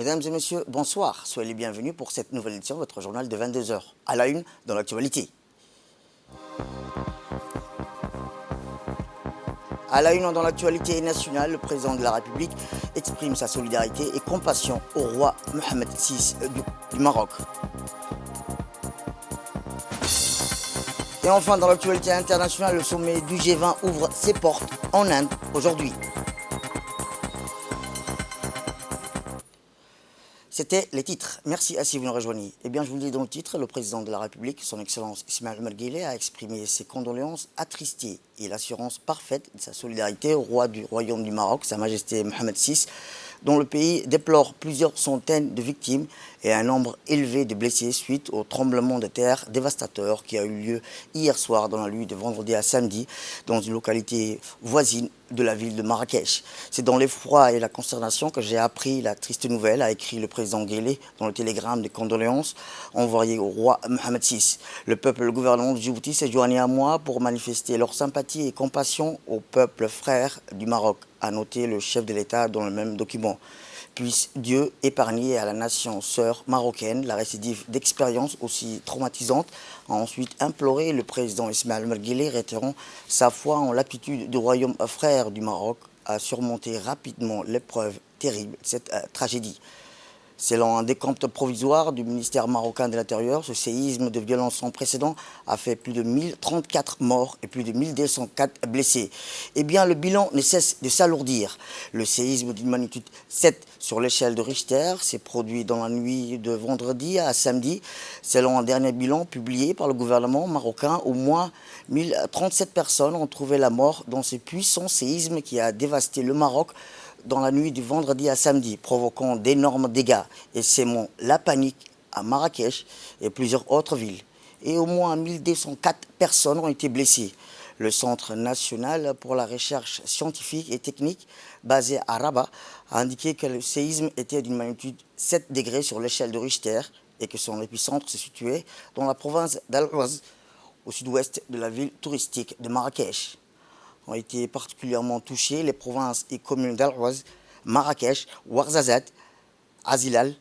Mesdames et messieurs, bonsoir. Soyez les bienvenus pour cette nouvelle édition de votre journal de 22 heures. À la une, dans l'actualité. À la une, dans l'actualité nationale, le président de la République exprime sa solidarité et compassion au roi Mohamed VI du Maroc. Et enfin, dans l'actualité internationale, le sommet du G20 ouvre ses portes en Inde aujourd'hui. C'était les titres. Merci à si vous nous rejoignez. Eh bien, je vous le dis dans le titre, le président de la République, son Excellence Ismaël Omar Guelleh, a exprimé ses condoléances attristées et l'assurance parfaite de sa solidarité au roi du Royaume du Maroc, Sa Majesté Mohamed VI, dont le pays déplore plusieurs centaines de victimes et un nombre élevé de blessés suite au tremblement de terre dévastateur qui a eu lieu hier soir dans la nuit de vendredi à samedi dans une localité voisine de la ville de Marrakech. C'est dans l'effroi et la consternation que j'ai appris la triste nouvelle, a écrit le président Guelleh dans le télégramme de condoléances envoyé au roi Mohamed VI. Le peuple et le gouvernement de Djibouti s'est joigné à moi pour manifester leur sympathie et compassion au peuple frère du Maroc, a noté le chef de l'État dans le même document. Puisse Dieu épargner à la nation sœur marocaine la récidive d'expériences aussi traumatisantes, a ensuite imploré le président Ismaël Omar Guelleh, réitérant sa foi en l'aptitude du royaume frère du Maroc à surmonter rapidement l'épreuve terrible de cette tragédie. Selon un décompte provisoire du ministère marocain de l'Intérieur, ce séisme de violence sans précédent a fait plus de 1034 morts et plus de 1204 blessés. Eh bien, le bilan ne cesse de s'alourdir. Le séisme d'une magnitude 7 sur l'échelle de Richter s'est produit dans la nuit de vendredi à samedi. Selon un dernier bilan publié par le gouvernement marocain, au moins 1037 personnes ont trouvé la mort dans ce puissant séisme qui a dévasté le Maroc dans la nuit du vendredi à samedi, provoquant d'énormes dégâts et sémant la panique à Marrakech et plusieurs autres villes. Et au moins 1204 personnes ont été blessées. Le Centre national pour la recherche scientifique et technique, basé à Rabat, a indiqué que le séisme était d'une magnitude 7 degrés sur l'échelle de Richter et que son épicentre se situait dans la province d'Al-Ouz, au sud-ouest de la ville touristique de Marrakech. Ont été particulièrement touchées les provinces et communes d'Al-Ouz, Marrakech, Ouarzazate, Azilal,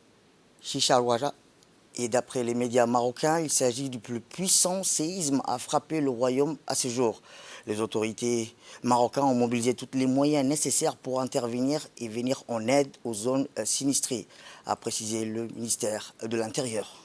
Chicharouara. Et d'après les médias marocains, il s'agit du plus puissant séisme à frapper le royaume à ce jour. Les autorités marocaines ont mobilisé tous les moyens nécessaires pour intervenir et venir en aide aux zones sinistrées, a précisé le ministère de l'Intérieur.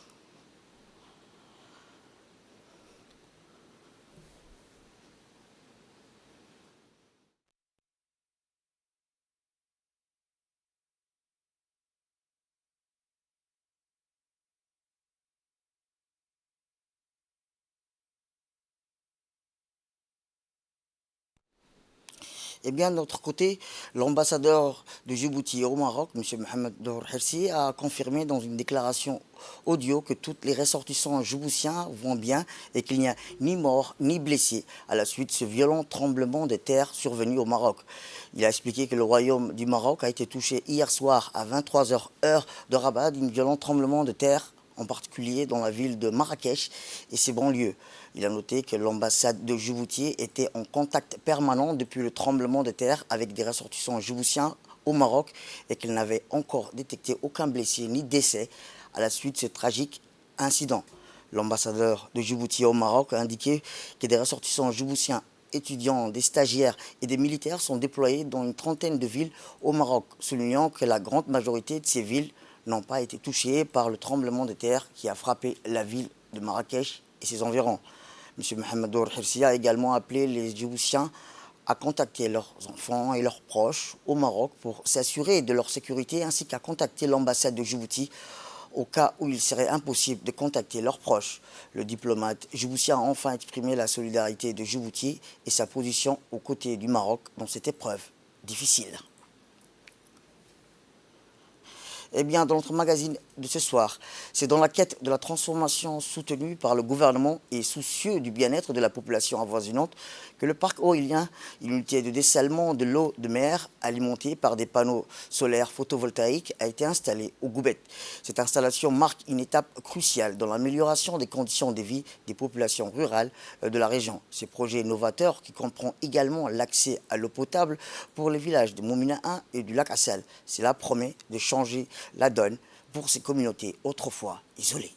Eh bien, de notre côté, l'ambassadeur de Djibouti au Maroc, M. Mohamed Dour Hirsi, a confirmé dans une déclaration audio que tous les ressortissants djiboutiens vont bien et qu'il n'y a ni mort ni blessés à la suite de ce violent tremblement de terre survenu au Maroc. Il a expliqué que le royaume du Maroc a été touché hier soir à 23 h heure de Rabat d'un violent tremblement de terre, en particulier dans la ville de Marrakech et ses banlieues. Il a noté que l'ambassade de Djibouti était en contact permanent depuis le tremblement de terre avec des ressortissants djiboutiens au Maroc et qu'elle n'avait encore détecté aucun blessé ni décès à la suite de ce tragique incident. L'ambassadeur de Djibouti au Maroc a indiqué que des ressortissants djiboutiens, étudiants, des stagiaires et des militaires sont déployés dans une trentaine de villes au Maroc, soulignant que la grande majorité de ces villes n'ont pas été touchées par le tremblement de terre qui a frappé la ville de Marrakech et ses environs. M. Mohamed Dour Hirsi a également appelé les Djiboutiens à contacter leurs enfants et leurs proches au Maroc pour s'assurer de leur sécurité ainsi qu'à contacter l'ambassade de Djibouti au cas où il serait impossible de contacter leurs proches. Le diplomate djiboutien a enfin exprimé la solidarité de Djibouti et sa position aux côtés du Maroc dans cette épreuve difficile. Eh bien, dans notre magazine de ce soir, c'est dans la quête de la transformation soutenue par le gouvernement et soucieux du bien-être de la population avoisinante que le parc Oélien, une unité de dessalement de l'eau de mer alimentée par des panneaux solaires photovoltaïques, a été installé au Goubet. Cette installation marque une étape cruciale dans l'amélioration des conditions de vie des populations rurales de la région. Ce projet novateur qui comprend également l'accès à l'eau potable pour les villages de Moumina 1 et du lac Assal. Cela promet de changer la donne pour ces communautés autrefois isolées.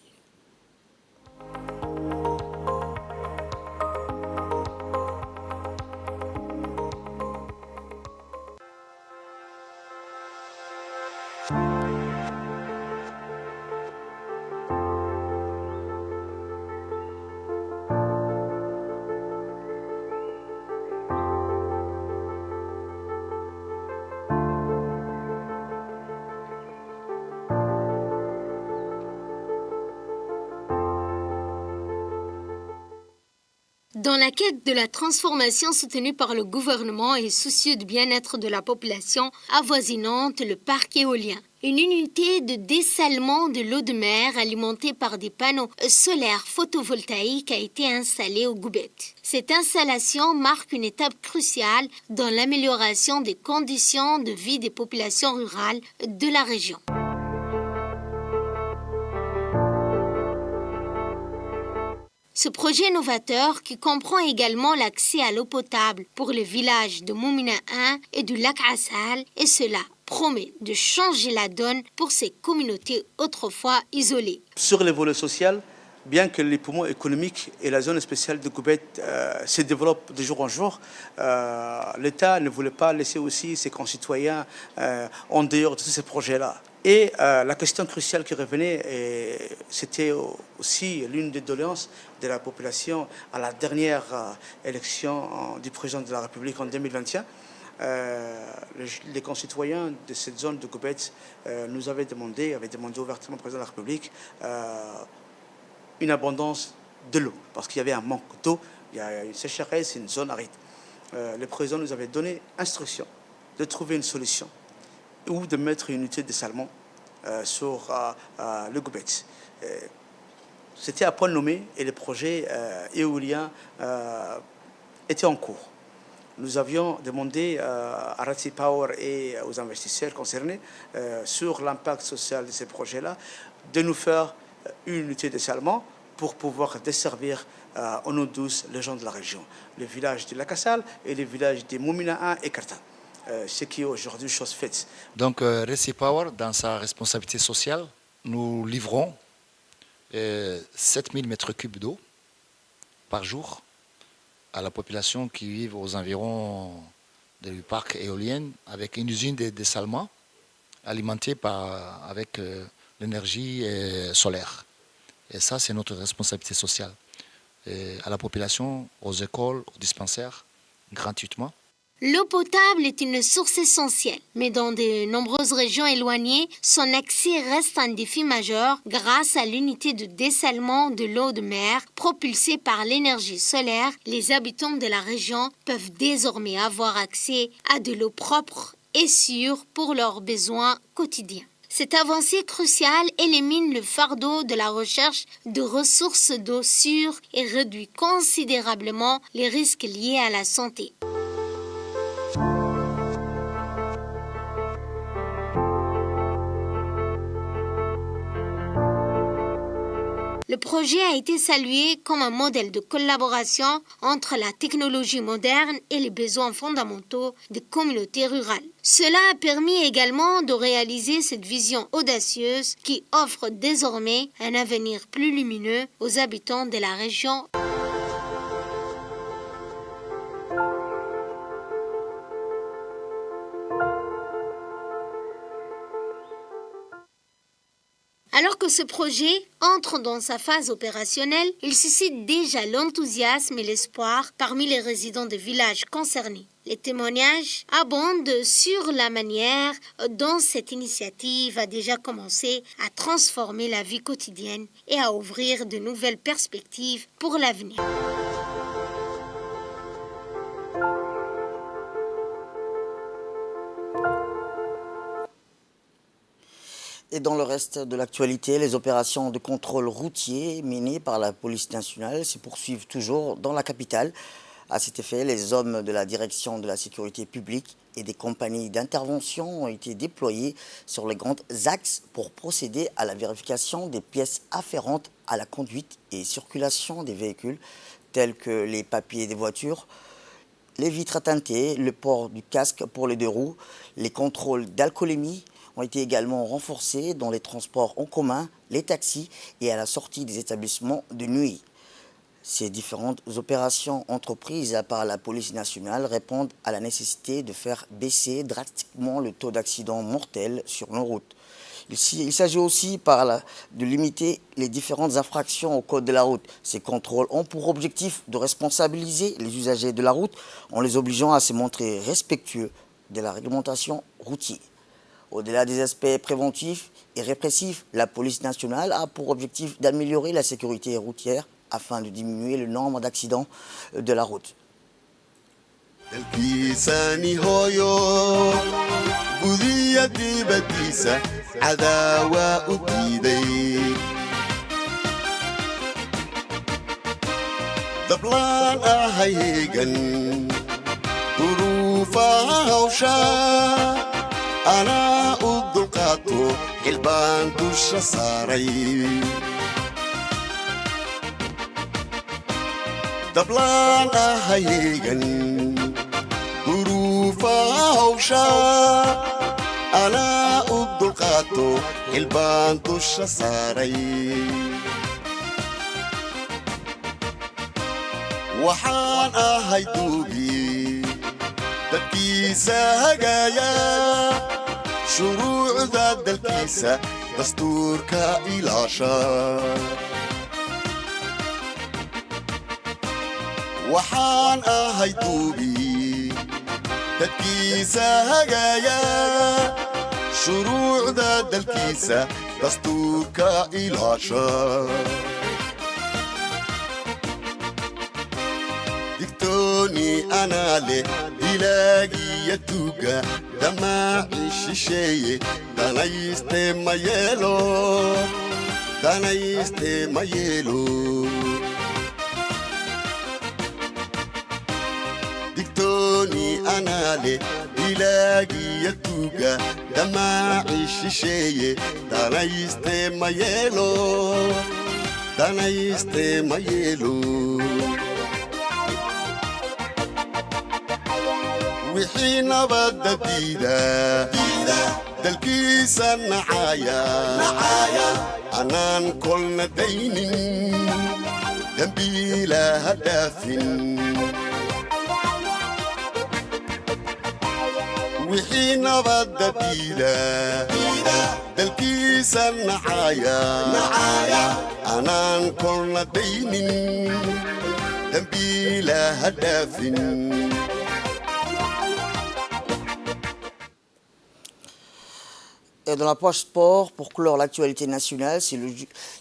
Dans la quête de la transformation soutenue par le gouvernement et soucieux du bien-être de la population avoisinante le parc éolien, une unité de dessalement de l'eau de mer alimentée par des panneaux solaires photovoltaïques a été installée au Goubet. Cette installation marque une étape cruciale dans l'amélioration des conditions de vie des populations rurales de la région. Ce projet novateur, qui comprend également l'accès à l'eau potable pour les villages de Moumina 1 et du lac Assal, et cela promet de changer la donne pour ces communautés autrefois isolées. Sur le volet social, bien que les poumons économiques et la zone spéciale de Goubet se développent de jour en jour, l'État ne voulait pas laisser aussi ses concitoyens en dehors de tous ces projets-là. Et la question cruciale qui revenait, c'était aussi l'une des doléances de la population à la dernière élection du président de la République en 2021. Les concitoyens de cette zone de Goubet nous avaient demandé ouvertement au président de la République une abondance de l'eau, parce qu'il y avait un manque d'eau, il y a une sécheresse, une zone aride. Le président nous avait donné instruction de trouver une solution ou de mettre une unité de dessalement sur le Goubet. C'était à point nommé et le projet éolien était en cours. Nous avions demandé à Ratsi Power et aux investisseurs concernés sur l'impact social de ces projets-là de nous faire une unité de dessalement pour pouvoir desservir en eau douce les gens de la région, les villages de Lakassal et les villages de Moumina 1 et Karta. Ce qui est aujourd'hui chose faite. Donc, Ratsi Power, dans sa responsabilité sociale, nous livrons 7000 mètres cubes d'eau par jour à la population qui vit aux environs du parc éolien avec une usine de dessalement alimentée avec l'énergie solaire. Et ça, c'est notre responsabilité sociale. Et à la population, aux écoles, aux dispensaires, gratuitement. L'eau potable est une source essentielle, mais dans de nombreuses régions éloignées, son accès reste un défi majeur grâce à l'unité de dessalement de l'eau de mer propulsée par l'énergie solaire. Les habitants de la région peuvent désormais avoir accès à de l'eau propre et sûre pour leurs besoins quotidiens. Cette avancée cruciale élimine le fardeau de la recherche de ressources d'eau sûres et réduit considérablement les risques liés à la santé. Le projet a été salué comme un modèle de collaboration entre la technologie moderne et les besoins fondamentaux des communautés rurales. Cela a permis également de réaliser cette vision audacieuse qui offre désormais un avenir plus lumineux aux habitants de la région. Alors que ce projet entre dans sa phase opérationnelle, il suscite déjà l'enthousiasme et l'espoir parmi les résidents des villages concernés. Les témoignages abondent sur la manière dont cette initiative a déjà commencé à transformer la vie quotidienne et à ouvrir de nouvelles perspectives pour l'avenir. Et dans le reste de l'actualité, les opérations de contrôle routier menées par la police nationale se poursuivent toujours dans la capitale. À cet effet, les hommes de la direction de la sécurité publique et des compagnies d'intervention ont été déployés sur les grands axes pour procéder à la vérification des pièces afférentes à la conduite et circulation des véhicules, tels que les papiers des voitures, les vitres teintées, le port du casque pour les deux roues, les contrôles d'alcoolémie ont été également renforcés dans les transports en commun, les taxis et à la sortie des établissements de nuit. Ces différentes opérations entreprises par la police nationale répondent à la nécessité de faire baisser drastiquement le taux d'accidents mortels sur nos routes. Il s'agit aussi de limiter les différentes infractions au code de la route. Ces contrôles ont pour objectif de responsabiliser les usagers de la route en les obligeant à se montrer respectueux de la réglementation routière. Au-delà des aspects préventifs et répressifs, la police nationale a pour objectif d'améliorer la sécurité routière afin de diminuer le nombre d'accidents de la route. دبلان هيغن ظروفها وشا أنا الدلقاتو البان دوش صاري وحان هيدوبي دكيسة هجايا شروع ذات الكيسة دستور كإلاشا waxaan ahay duubi dadkiisa hagaaya shuruucda dalkiisa dastuurka ilaasha digtooni anaa leh dilaagiya tuuga damaaci shisheeye danayste ma yeelo digtooni anaa leh dilaagiya tuuga damaaci shisheeye danayste ma yeelo wixii nabadda diida dalkiisa nacaaya anaan kolna daynin dembiila ha dhaafin wixii nabadda diida dalkiisa nacaaya anaan kolna daynin dembiila ha dhaafin Et dans la poche sport, pour clore l'actualité nationale, c'est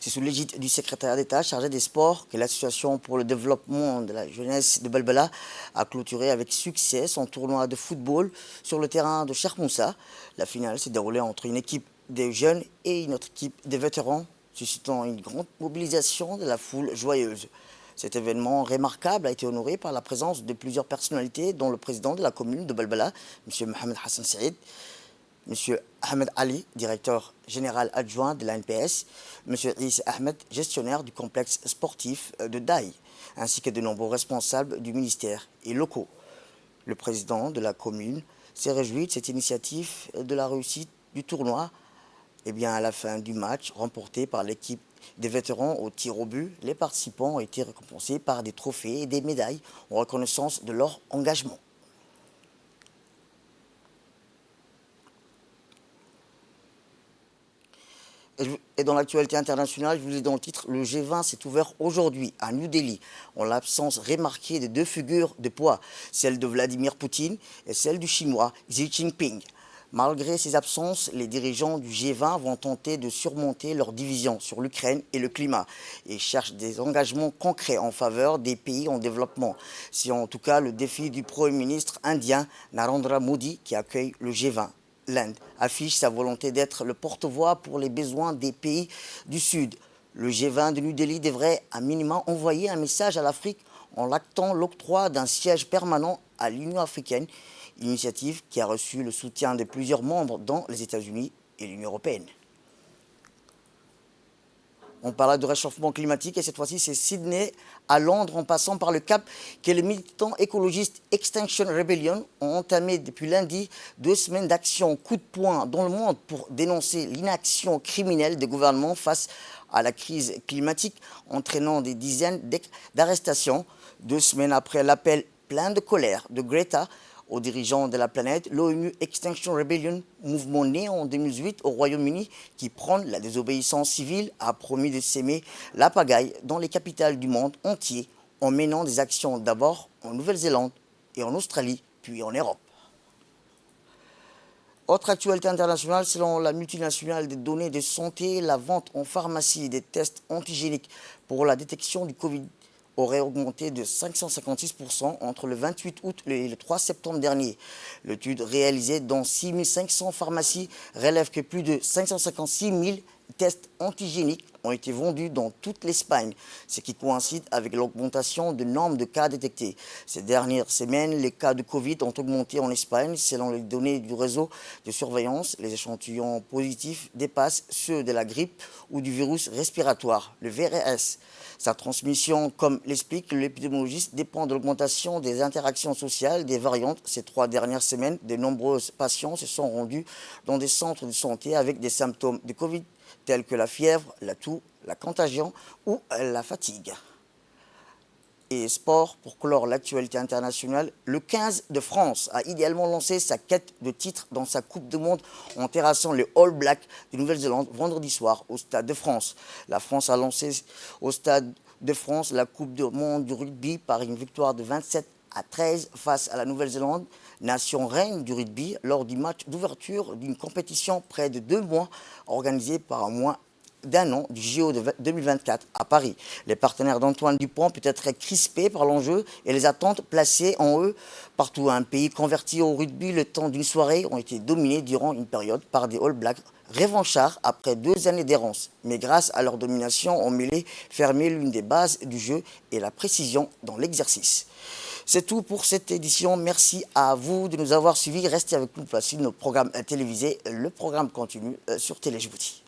sous l'égide du secrétaire d'État chargé des sports que l'Association pour le développement de la jeunesse de Balbala a clôturé avec succès son tournoi de football sur le terrain de Cheikh Moussa. La finale s'est déroulée entre une équipe des jeunes et une autre équipe des vétérans, suscitant une grande mobilisation de la foule joyeuse. Cet événement remarquable a été honoré par la présence de plusieurs personnalités, dont le président de la commune de Balbala, M. Mohamed Hassan Saïd, M. Ahmed Ali, directeur général adjoint de l'ANPS, M. Issa Ahmed, gestionnaire du complexe sportif de Daï, ainsi que de nombreux responsables du ministère et locaux. Le président de la commune s'est réjoui de cette initiative de la réussite du tournoi. Et bien, à la fin du match, remporté par l'équipe des vétérans au tir au but, les participants ont été récompensés par des trophées et des médailles en reconnaissance de leur engagement. Et dans l'actualité internationale, je vous ai dans le titre, le G20 s'est ouvert aujourd'hui à New Delhi, en l'absence remarquée de deux figures de poids, celle de Vladimir Poutine et celle du Chinois Xi Jinping. Malgré ces absences, les dirigeants du G20 vont tenter de surmonter leurs divisions sur l'Ukraine et le climat et cherchent des engagements concrets en faveur des pays en développement. C'est en tout cas le défi du Premier ministre indien Narendra Modi qui accueille le G20. L'Inde affiche sa volonté d'être le porte-voix pour les besoins des pays du Sud. Le G20 de New Delhi devrait à minima envoyer un message à l'Afrique en actant l'octroi d'un siège permanent à l'Union africaine, initiative qui a reçu le soutien de plusieurs membres dans les États-Unis et l'Union européenne. On parle de réchauffement climatique et cette fois-ci, c'est Sydney à Londres en passant par le Cap que les militants écologistes Extinction Rebellion ont entamé depuis lundi 2 semaines d'action coup de poing dans le monde pour dénoncer l'inaction criminelle des gouvernements face à la crise climatique, entraînant des dizaines d'arrestations. 2 semaines après l'appel plein de colère de Greta aux dirigeants de la planète, l'ONU Extinction Rebellion, mouvement né en 2018 au Royaume-Uni qui prône la désobéissance civile, a promis de s'aimer la pagaille dans les capitales du monde entier en menant des actions d'abord en Nouvelle-Zélande et en Australie, puis en Europe. Autre actualité internationale, selon la multinationale des données de santé, la vente en pharmacie des tests antigéniques pour la détection du Covid aurait augmenté de 556% entre le 28 août et le 3 septembre dernier. L'étude réalisée dans 6500 pharmacies relève que plus de 556 000 tests antigéniques ont été vendus dans toute l'Espagne, ce qui coïncide avec l'augmentation du nombre de cas détectés. Ces dernières semaines, les cas de Covid ont augmenté en Espagne. Selon les données du réseau de surveillance, les échantillons positifs dépassent ceux de la grippe ou du virus respiratoire, le VRS. Sa transmission, comme l'explique l'épidémiologiste, dépend de l'augmentation des interactions sociales des variantes. Ces 3 dernières semaines, de nombreux patients se sont rendus dans des centres de santé avec des symptômes de Covid tels que la fièvre, la toux, la contagion ou la fatigue. Et sport, pour clore l'actualité internationale, le 15 de France a idéalement lancé sa quête de titre dans sa Coupe du Monde en terrassant les All Blacks de Nouvelle-Zélande vendredi soir au Stade de France. La France a lancé au Stade de France la Coupe du Monde du rugby par une victoire de 27-13 face à la Nouvelle-Zélande, nation reine du rugby, lors du match d'ouverture d'une compétition près de 2 mois organisée par moins d'un an du JO de 2024 à Paris. Les partenaires d'Antoine Dupont peuvent être crispés par l'enjeu et les attentes placées en eux. Partout un pays converti au rugby, le temps d'une soirée ont été dominés durant une période par des All Blacks revanchards après 2 années d'errance. Mais grâce à leur domination, ont mêlé fermé l'une des bases du jeu et la précision dans l'exercice. C'est tout pour cette édition. Merci à vous de nous avoir suivis. Restez avec nous pour la suite de nos programmes télévisés. Le programme continue sur Télé Djibouti.